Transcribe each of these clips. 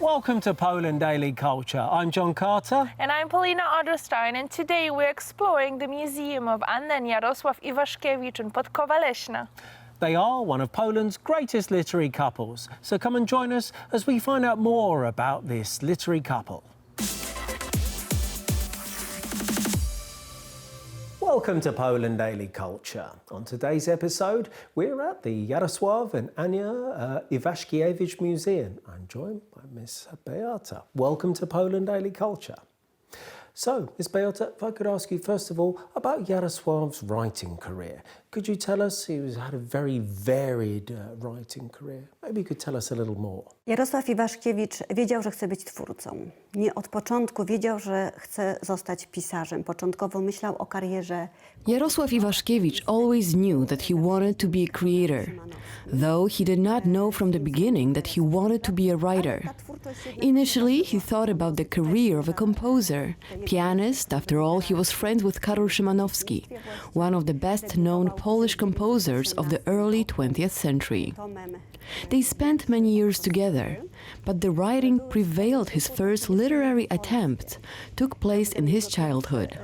Welcome to Poland Daily Culture. I'm John Carter. And I'm Paulina Odrstein, and today we're exploring the museum of Anna and Jarosław Iwaszkiewicz in Podkowa Leśna. They are one of Poland's greatest literary couples, so come and join us as we find out more about this literary couple. Welcome to Poland Daily Culture. On today's episode, we're at the Jarosław and Anna Iwaszkiewicz Museum. I'm joined by Miss Beata. Welcome to Poland Daily Culture. So, Miss Beata, if I could ask you first of all about Jarosław's writing career. Could you tell us, he had a very varied writing career. Maybe you could tell us a little more. Jarosław Iwaszkiewicz wiedział, że chce być twórcą. Nie od początku wiedział, że chce zostać pisarzem. Początkowo myślał o karierze. Jarosław Iwaszkiewicz always knew that he wanted to be a creator, though he did not know from the beginning that he wanted to be a writer. Initially, he thought about the career of a composer, pianist. After all, he was friends with Karol Szymanowski, one of the best-known Polish composers of the early 20th century. They spent many years together, but the writing prevailed. His first literary attempt took place in his childhood.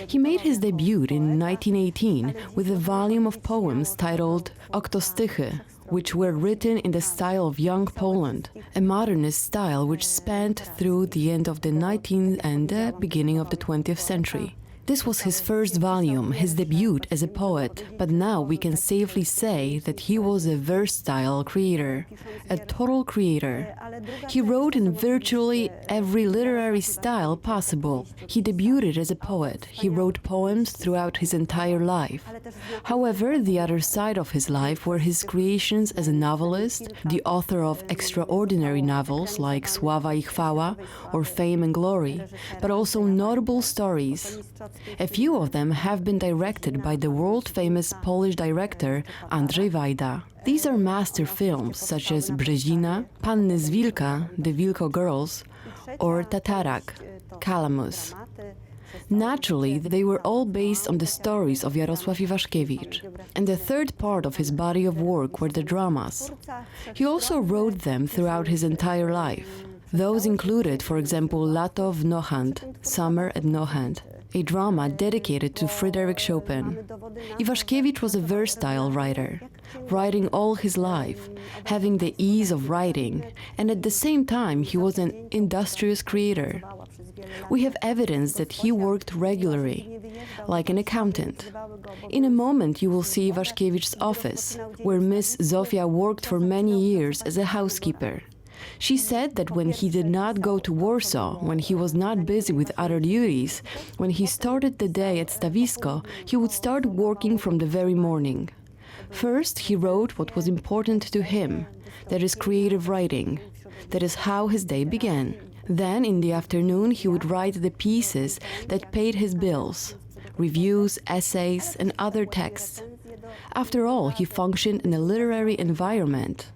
He made his debut in 1918 with a volume of poems titled Oktostichy, which were written in the style of Young Poland, a modernist style which spanned through the end of the 19th and the beginning of the 20th century. This was his first volume, his debut as a poet, but now we can safely say that he was a versatile creator, a total creator. He wrote in virtually every literary style possible. He debuted as a poet. He wrote poems throughout his entire life. However, the other side of his life were his creations as a novelist, the author of extraordinary novels like Sława I Chwała or Fame and Glory, but also notable stories. A few of them have been directed by the world-famous Polish director Andrzej Wajda. These are master films such as Brzezina, Panny z Wilka, The Wilko Girls, or Tatarak, Kalamus. Naturally, they were all based on the stories of Jarosław Iwaszkiewicz. And the third part of his body of work were the dramas. He also wrote them throughout his entire life. Those included, for example, Lato w Nohant, Summer at Nohant, a drama dedicated to Frédéric Chopin. Iwaszkiewicz was a versatile writer, writing all his life, having the ease of writing, and at the same time he was an industrious creator. We have evidence that he worked regularly, like an accountant. In a moment you will see Iwaszkiewicz's office, where Miss Zofia worked for many years as a housekeeper. She said that when he did not go to Warsaw, when he was not busy with other duties, when he started the day at Stawisko, he would start working from the very morning. First, he wrote what was important to him, that is creative writing. That is how his day began. Then, in the afternoon, he would write the pieces that paid his bills, reviews, essays, and other texts. After all, he functioned in a literary environment.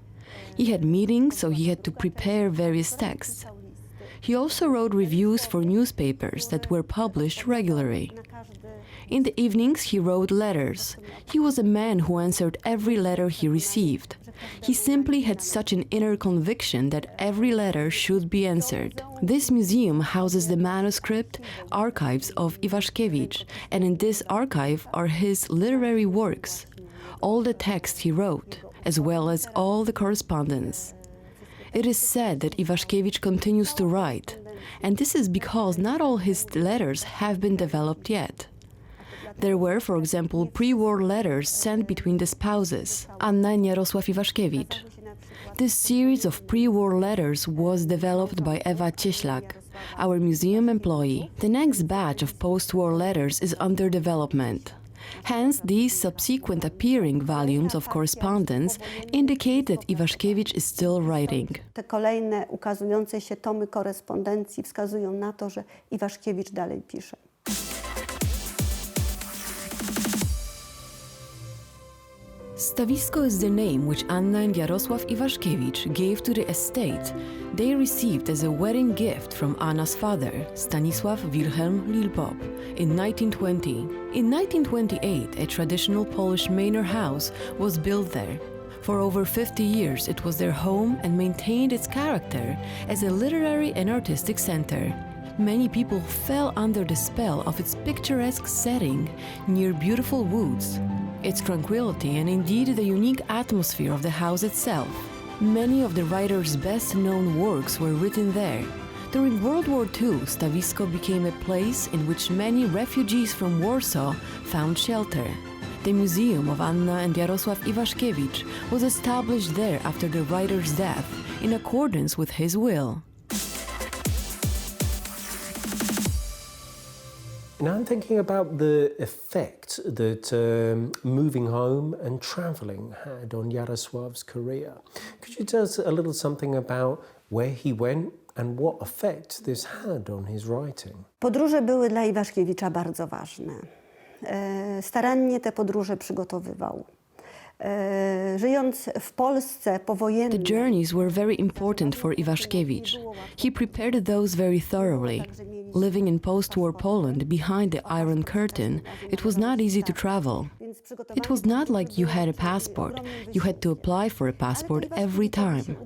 He had meetings, so he had to prepare various texts. He also wrote reviews for newspapers that were published regularly. In the evenings, he wrote letters. He was a man who answered every letter he received. He simply had such an inner conviction that every letter should be answered. This museum houses the manuscript archives of Iwaszkiewicz, and in this archive are his literary works, all the texts he wrote, as well as all the correspondence. It is said that Iwaszkiewicz continues to write, and this is because not all his letters have been developed yet. There were, for example, pre-war letters sent between the spouses, Anna and Jarosław Iwaszkiewicz. This series of pre-war letters was developed by Ewa Cieślak, our museum employee. The next batch of post-war letters is under development. Hence, these subsequent appearing volumes of correspondence indicate that Iwaszkiewicz is still writing. Te kolejne ukazujące się tomy korespondencji wskazują na to, że Iwaszkiewicz dalej pisze. Stawisko is the name which Anna and Jarosław Iwaszkiewicz gave to the estate they received as a wedding gift from Anna's father, Stanisław Wilhelm Lilpop, in 1920. In 1928, a traditional Polish manor house was built there. For over 50 years, it was their home and maintained its character as a literary and artistic center. Many people fell under the spell of its picturesque setting near beautiful woods, its tranquility, and indeed the unique atmosphere of the house itself. Many of the writer's best-known works were written there. During World War II, Stawisko became a place in which many refugees from Warsaw found shelter. The Museum of Anna and Jarosław Iwaszkiewicz was established there after the writer's death, in accordance with his will. Now I'm thinking about the effect that moving home and travelling had on Jarosław's career. Could you tell us a little something about where he went and what effect this had on his writing? Podróże były dla Iwaszkiewicza bardzo ważne. Starannie te podróże przygotowywał. Żyjąc w Polsce powojennej, The journeys were very important for Iwaszkiewicz. He prepared those very thoroughly. Living in post-war Poland behind the Iron Curtain, it was not easy to travel. It was not like you had a passport. You had to apply for a passport every time.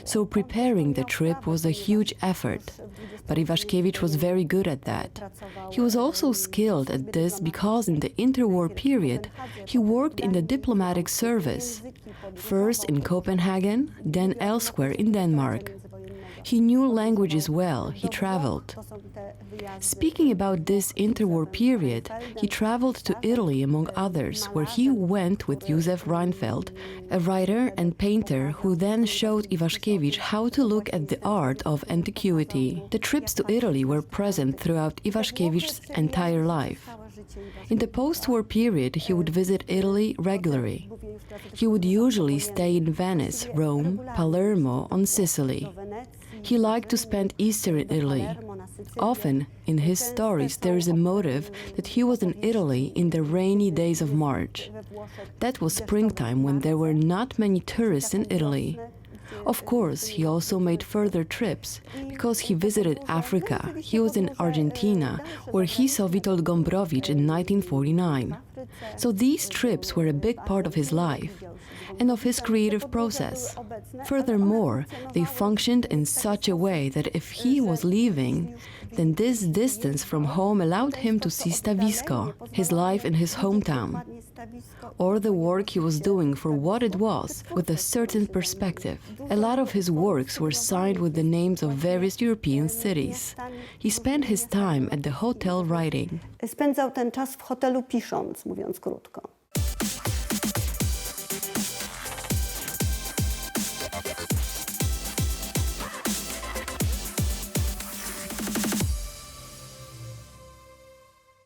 So preparing the trip was a huge effort. But Iwaszkiewicz was very good at that. He was also skilled at this because in the interwar period, he worked in the diplomatic service, first in Copenhagen, then elsewhere in Denmark. He knew languages well, he traveled. Speaking about this interwar period, he traveled to Italy among others, where he went with Józef Reinfeldt, a writer and painter who then showed Iwaszkiewicz how to look at the art of antiquity. The trips to Italy were present throughout Iwaszkiewicz's entire life. In the post-war period, he would visit Italy regularly. He would usually stay in Venice, Rome, Palermo, on Sicily. He liked to spend Easter in Italy. Often, in his stories, there is a motive that he was in Italy in the rainy days of March. That was springtime when there were not many tourists in Italy. Of course, he also made further trips, because he visited Africa. He was in Argentina, where he saw Witold Gombrowicz in 1949. So these trips were a big part of his life and of his creative process. Furthermore, they functioned in such a way that if he was leaving, then this distance from home allowed him to see Stawisko, his life in his hometown, or the work he was doing for what it was, with a certain perspective. A lot of his works were signed with the names of various European cities. He spent his time at the hotel writing. spędzał ten czas w hotelu pisząc, mówiąc krótko.